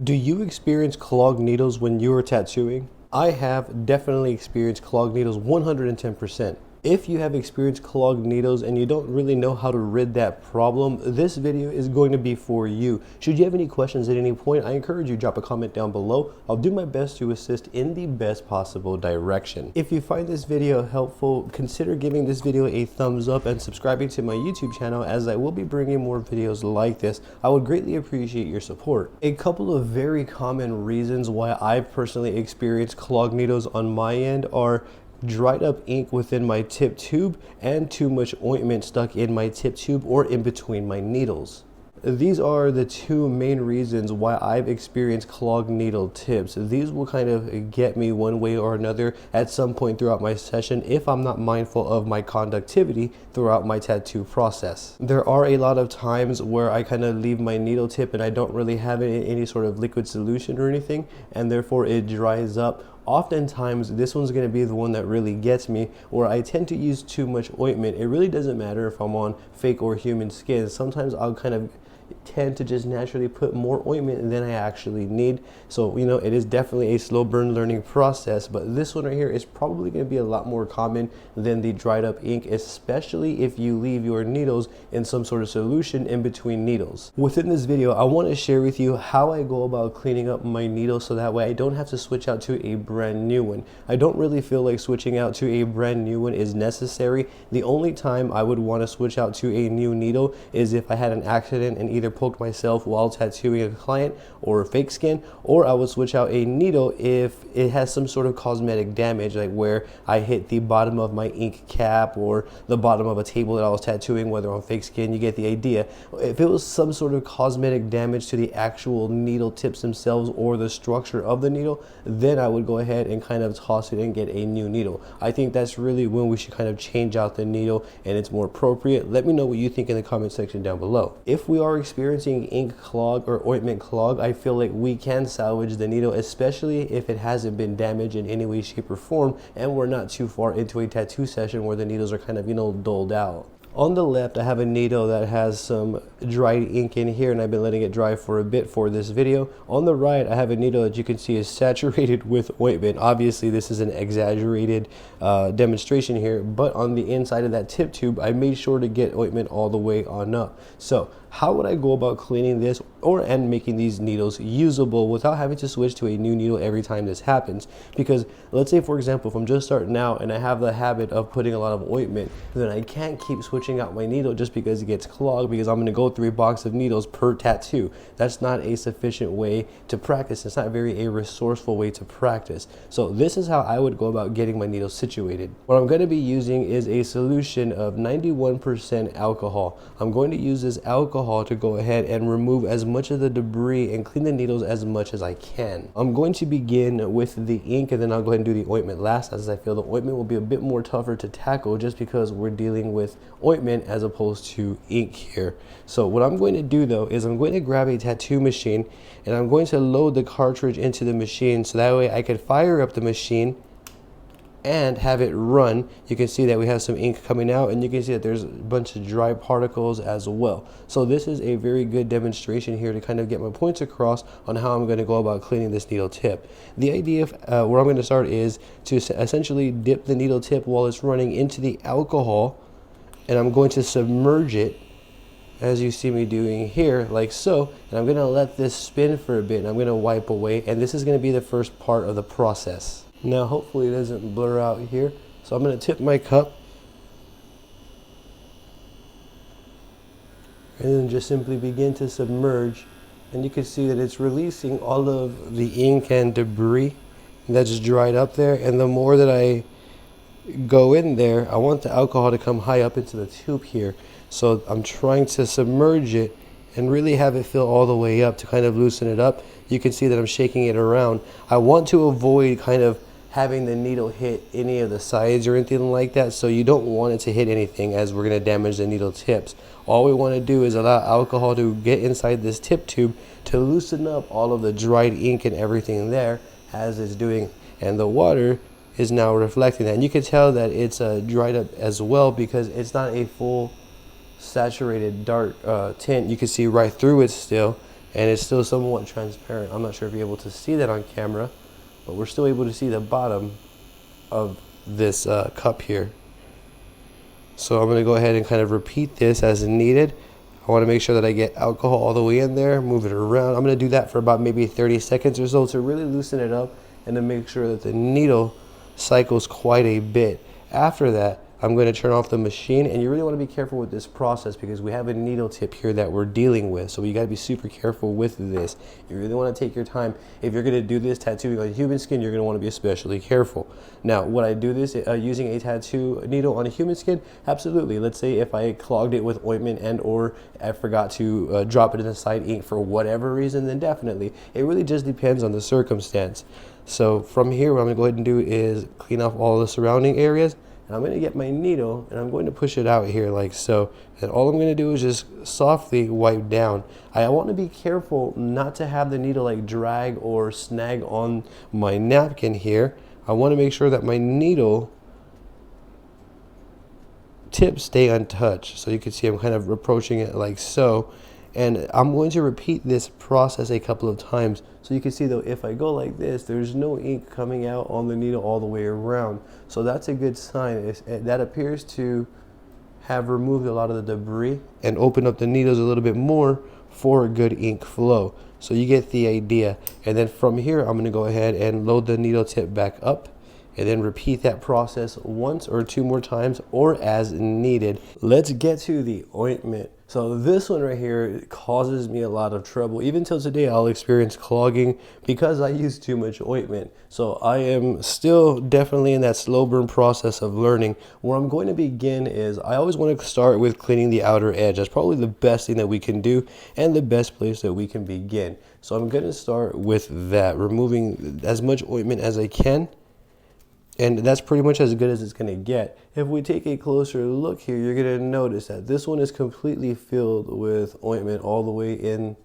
Do you experience clogged needles when you are tattooing? I have definitely experienced clogged needles 110%. If you have experienced clogged needles and you don't really know how to rid that problem, this video is going to be for you. Should you have any questions at any point, I encourage you to drop a comment down below. I'll do my best to assist in the best possible direction. If you find this video helpful, consider giving this video a thumbs up and subscribing to my YouTube channel, as I will be bringing more videos like this. I would greatly appreciate your support. A couple of very common reasons why I've personally experienced clogged needles on my end are dried up ink within my tip tube and too much ointment stuck in my tip tube or in between my needles. These are the two main reasons why I've experienced clogged needle tips. These will kind of get me one way or another at some point throughout my session if I'm not mindful of my conductivity throughout my tattoo process. There are a lot of times where I kind of leave my needle tip and I don't really have it in any sort of liquid solution or anything, and therefore it dries up. Oftentimes, this one's going to be the one that really gets me, where I tend to use too much ointment. It really doesn't matter if I'm on fake or human skin. Sometimes I'll kind of tend to just naturally put more ointment than I actually need. So, you know, it is definitely a slow burn learning process, but this one right here is probably going to be a lot more common than the dried up ink, especially if you leave your needles in some sort of solution in between needles. Within this video, I want to share with you how I go about cleaning up my needles so that way I don't have to switch out to a brand new one. I don't really feel like switching out to a brand new one is necessary. The only time I would want to switch out to a new needle is if I had an accident and either poked myself while tattooing a client or fake skin, or I would switch out a needle if it has some sort of cosmetic damage, like where I hit the bottom of my ink cap or the bottom of a table that I was tattooing, whether on fake skin. You get the idea. If it was some sort of cosmetic damage to the actual needle tips themselves or the structure of the needle, then I would go ahead and kind of toss it and get a new needle. I think that's really when we should kind of change out the needle and it's more appropriate. Let me know what you think in the comment section down below. If we are experiencing ink clog or ointment clog, I feel like we can salvage the needle, especially if it hasn't been damaged in any way, shape, or form, and we're not too far into a tattoo session where the needles are kind of, you know, dulled out. On the left, I have a needle that has some dried ink in here, and I've been letting it dry for a bit for this video. On the right, I have a needle that you can see is saturated with ointment. Obviously, this is an exaggerated demonstration here, but on the inside of that tip tube, I made sure to get ointment all the way on up. So how would I go about cleaning this and making these needles usable without having to switch to a new needle every time this happens? Because let's say, for example, if I'm just starting out and I have the habit of putting a lot of ointment, then I can't keep switching out my needle just because it gets clogged, because I'm going to go through a box of needles per tattoo. That's not a sufficient way to practice. It's not a resourceful way to practice. So this is how I would go about getting my needles situated. What I'm going to be using is a solution of 91% alcohol. I'm going to use this alcohol to go ahead and remove as much of the debris and clean the needles as much as I can. I'm going to begin with the ink, and then I'll go ahead and do the ointment last, as I feel the ointment will be a bit more tougher to tackle just because we're dealing with ointment as opposed to ink here. So what I'm going to do though is I'm going to grab a tattoo machine and I'm going to load the cartridge into the machine so that way I can fire up the machine and have it run. You can see that we have some ink coming out, and you can see that there's a bunch of dry particles as well. So this is a very good demonstration here to kind of get my points across on how I'm going to go about cleaning this needle tip. The idea of where I'm going to start is to essentially dip the needle tip while it's running into the alcohol, and I'm going to submerge it as you see me doing here, like so, and I'm going to let this spin for a bit, and I'm going to wipe away, and this is going to be the first part of the process. Now hopefully it doesn't blur out here. So I'm going to tip my cup and then just simply begin to submerge, and you can see that it's releasing all of the ink and debris that's dried up there. And the more that I go in there, I want the alcohol to come high up into the tube here. So I'm trying to submerge it and really have it fill all the way up to kind of loosen it up. You can see that I'm shaking it around. I want to avoid kind of having the needle hit any of the sides or anything like that, so you don't want it to hit anything, as we're going to damage the needle tips. All we want to do is allow alcohol to get inside this tip tube to loosen up all of the dried ink and everything there as it's doing, and the water is now reflecting that. And you can tell that it's dried up as well because it's not a full saturated dark tint. You can see right through it still. and it's still somewhat transparent. I'm not sure if you're able to see that on camera, but we're still able to see the bottom of this cup here. So I'm going to go ahead and kind of repeat this as needed. I want to make sure that I get alcohol all the way in there, move it around. I'm going to do that for about maybe 30 seconds or so to really loosen it up and to make sure that the needle cycles quite a bit. After that, I'm going to turn off the machine, and you really want to be careful with this process because we have a needle tip here that we're dealing with. So you got to be super careful with this. You really want to take your time. If you're going to do this tattooing on human skin, you're going to want to be especially careful. Now, would I do this using a tattoo needle on a human skin? Absolutely. Let's say if I clogged it with ointment and or I forgot to drop it in the side ink for whatever reason, then definitely. It really just depends on the circumstance. So from here, what I'm going to go ahead and do is clean off all the surrounding areas. And I'm going to get my needle and I'm going to push it out here like so. And all I'm going to do is just softly wipe down. I want to be careful not to have the needle like drag or snag on my napkin here. I want to make sure that my needle tips stay untouched. So you can see I'm kind of approaching it like so. And I'm going to repeat this process a couple of times. So you can see though, if I go like this, there's no ink coming out on the needle all the way around. So that's a good sign. That appears to have removed a lot of the debris and opened up the needles a little bit more for a good ink flow. So you get the idea. And then from here, I'm going to go ahead and load the needle tip back up. And then repeat that process once or two more times or as needed. Let's get to the ointment. So this one right here causes me a lot of trouble. Even till today, I'll experience clogging because I use too much ointment. So I am still definitely in that slow burn process of learning. Where I'm going to begin is I always want to start with cleaning the outer edge. That's probably the best thing that we can do and the best place that we can begin. So I'm going to start with that, removing as much ointment as I can. And that's pretty much as good as it's going to get. If we take a closer look here, you're going to notice that this one is completely filled with ointment all the way in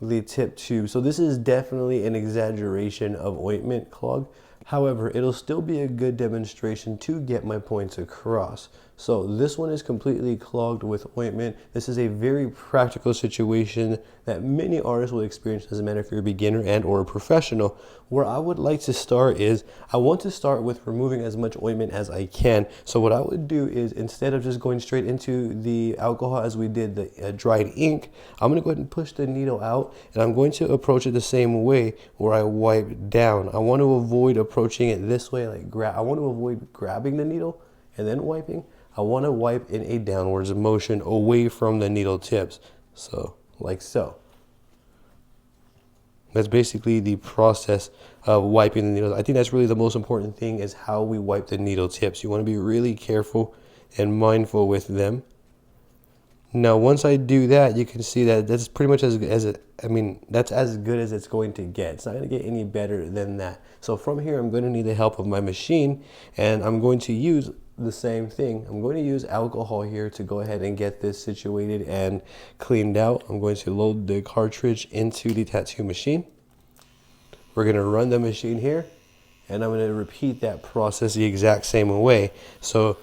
the tip tube. So this is definitely an exaggeration of ointment clog. However, it'll still be a good demonstration to get my points across. So this one is completely clogged with ointment. This is a very practical situation that many artists will experience, doesn't matter if you're a beginner and or a professional. Where I would like to start is, I want to start with removing as much ointment as I can. So what I would do is, instead of just going straight into the alcohol as we did the dried ink, I'm gonna go ahead and push the needle out, and I'm going to approach it the same way where I wipe down. I want to avoid approaching it this way, like I want to avoid grabbing the needle and then wiping. I want to wipe in a downwards motion away from the needle tips. So, like so. That's basically the process of wiping the needles. I think that's really the most important thing, is how we wipe the needle tips. You want to be really careful and mindful with them. Now, once I do that, you can see that that's pretty much that's as good as it's going to get. It's not going to get any better than that. So from here, I'm going to need the help of my machine, and I'm going to use the same thing. I'm going to use alcohol here to go ahead and get this situated and cleaned out. I'm going to load the cartridge into the tattoo machine. We're going to run the machine here, and I'm going to repeat that process the exact same way. So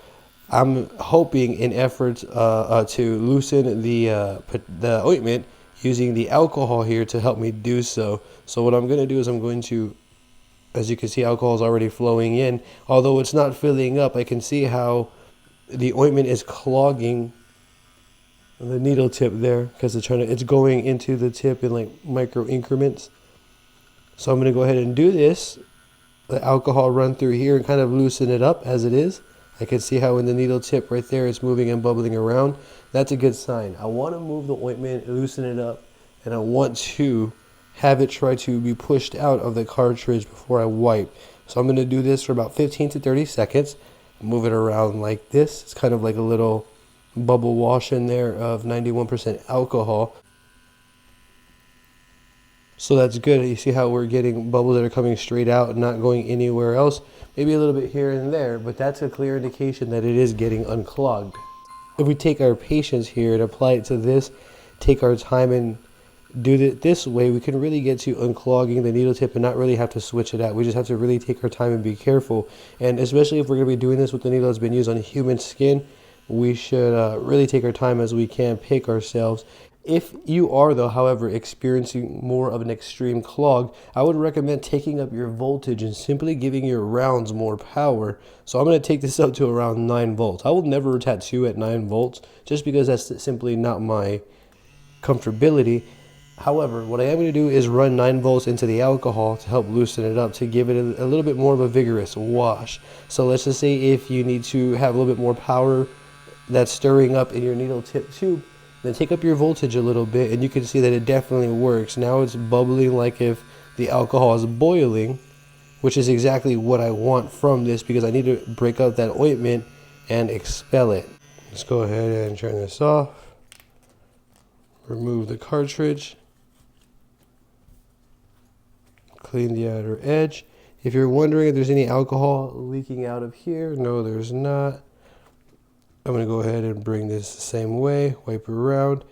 I'm hoping in efforts to loosen the ointment, using the alcohol here to help me do so. So what I'm going to do is I'm going to, as you can see, alcohol is already flowing in. Although it's not filling up, I can see how the ointment is clogging the needle tip there, because it's going into the tip in like micro increments. So I'm going to go ahead and do this. The alcohol run through here and kind of loosen it up as it is. I can see how in the needle tip right there it's moving and bubbling around. That's a good sign. I want to move the ointment, loosen it up, and I want to have it try to be pushed out of the cartridge before I wipe. So I'm going to do this for about 15 to 30 seconds. Move it around like this. It's kind of like a little bubble wash in there of 91% alcohol. So that's good. You see how we're getting bubbles that are coming straight out and not going anywhere else. Maybe a little bit here and there, but that's a clear indication that it is getting unclogged. If we take our patience here and apply it to this, take our time and do it this way, we can really get to unclogging the needle tip and not really have to switch it out. We just have to really take our time and be careful. And especially if we're going to be doing this with the needle that's been used on human skin, we should really take our time as we can, pick ourselves. If you are, though, however, experiencing more of an extreme clog, I would recommend taking up your voltage and simply giving your rounds more power. So I'm going to take this up to around 9 volts. I will never tattoo at 9 volts just because that's simply not my comfortability. However, what I am going to do is run 9 volts into the alcohol to help loosen it up, to give it a little bit more of a vigorous wash. So let's just say if you need to have a little bit more power that's stirring up in your needle tip tube, then take up your voltage a little bit, and you can see that it definitely works. Now it's bubbling like if the alcohol is boiling, which is exactly what I want from this, because I need to break up that ointment and expel it. Let's go ahead and turn this off. Remove the cartridge. Clean the outer edge. If you're wondering if there's any alcohol leaking out of here, no, there's not. I'm going to go ahead and bring this the same way, wipe around,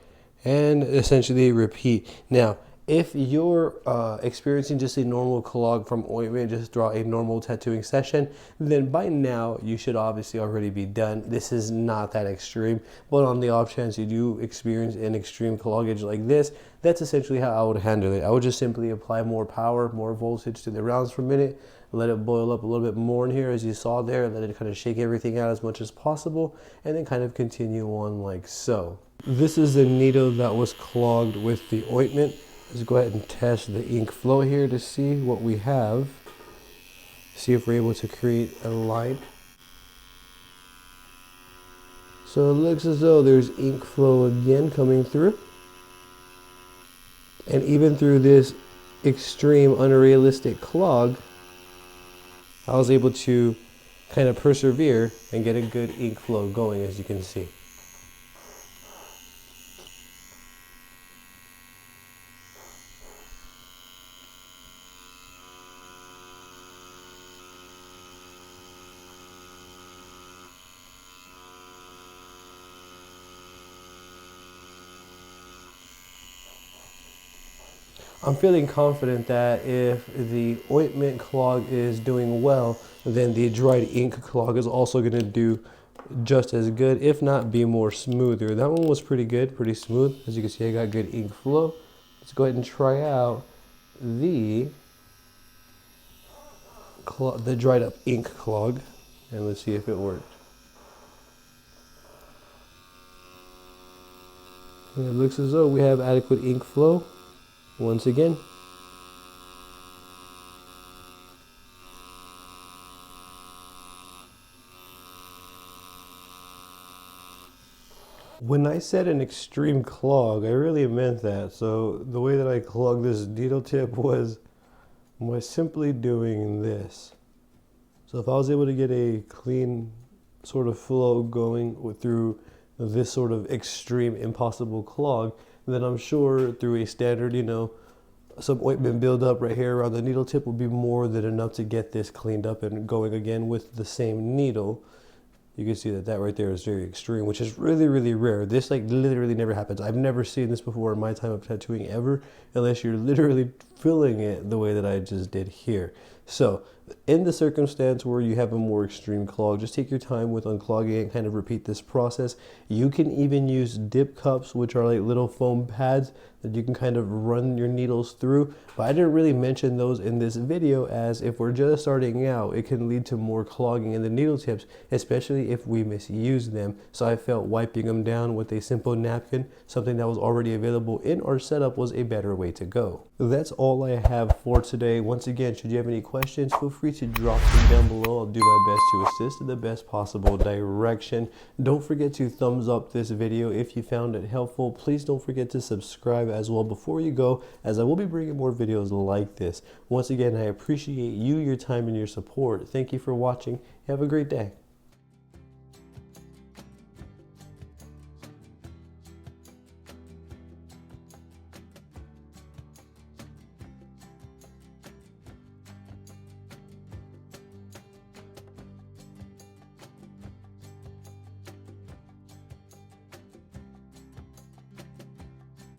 and essentially repeat. Now, if you're experiencing just a normal clog from ointment, just draw a normal tattooing session, then by now you should obviously already be done. This is not that extreme, but on the off chance you do experience an extreme cloggage like this, that's essentially how I would handle it. I would just simply apply more power, more voltage to the rounds per minute, let it boil up a little bit more in here as you saw there, let it kind of shake everything out as much as possible, and then kind of continue on like so. This is the needle that was clogged with the ointment. Let's go ahead and test the ink flow here to see what we have. See if we're able to create a line. So it looks as though there's ink flow again coming through. And even through this extreme unrealistic clog, I was able to kind of persevere and get a good ink flow going, as you can see. I'm feeling confident that if the ointment clog is doing well, then the dried ink clog is also going to do just as good, if not be more smoother. That one was pretty good, pretty smooth. As you can see, I got good ink flow. Let's go ahead and try out the dried up ink clog, and let's see if it worked. And it looks as though we have adequate ink flow. Once again, when I said an extreme clog, I really meant that. So the way that I clogged this needle tip was by simply doing this. So if I was able to get a clean sort of flow going through this sort of extreme impossible clog, then I'm sure through a standard, some ointment buildup right here around the needle tip will be more than enough to get this cleaned up and going again with the same needle. You can see that right there is very extreme, which is really, really rare. This like literally never happens. I've never seen this before in my time of tattooing ever, unless you're literally filling it the way that I just did here. So in the circumstance where you have a more extreme clog, just take your time with unclogging and kind of repeat this process. You can even use dip cups, which are like little foam pads that you can kind of run your needles through. But I didn't really mention those in this video, as if we're just starting out, it can lead to more clogging in the needle tips, especially if we misuse them. So I felt wiping them down with a simple napkin, something that was already available in our setup, was a better way to go. That's all I have for today. Once again, should you have any questions, feel free to drop them down below. I'll do my best to assist in the best possible direction. Don't forget to thumbs up this video if you found it helpful. Please don't forget to subscribe as well before you go, as I will be bringing more videos like this. Once again, I appreciate you, your time, and your support. Thank you for watching. Have a great day.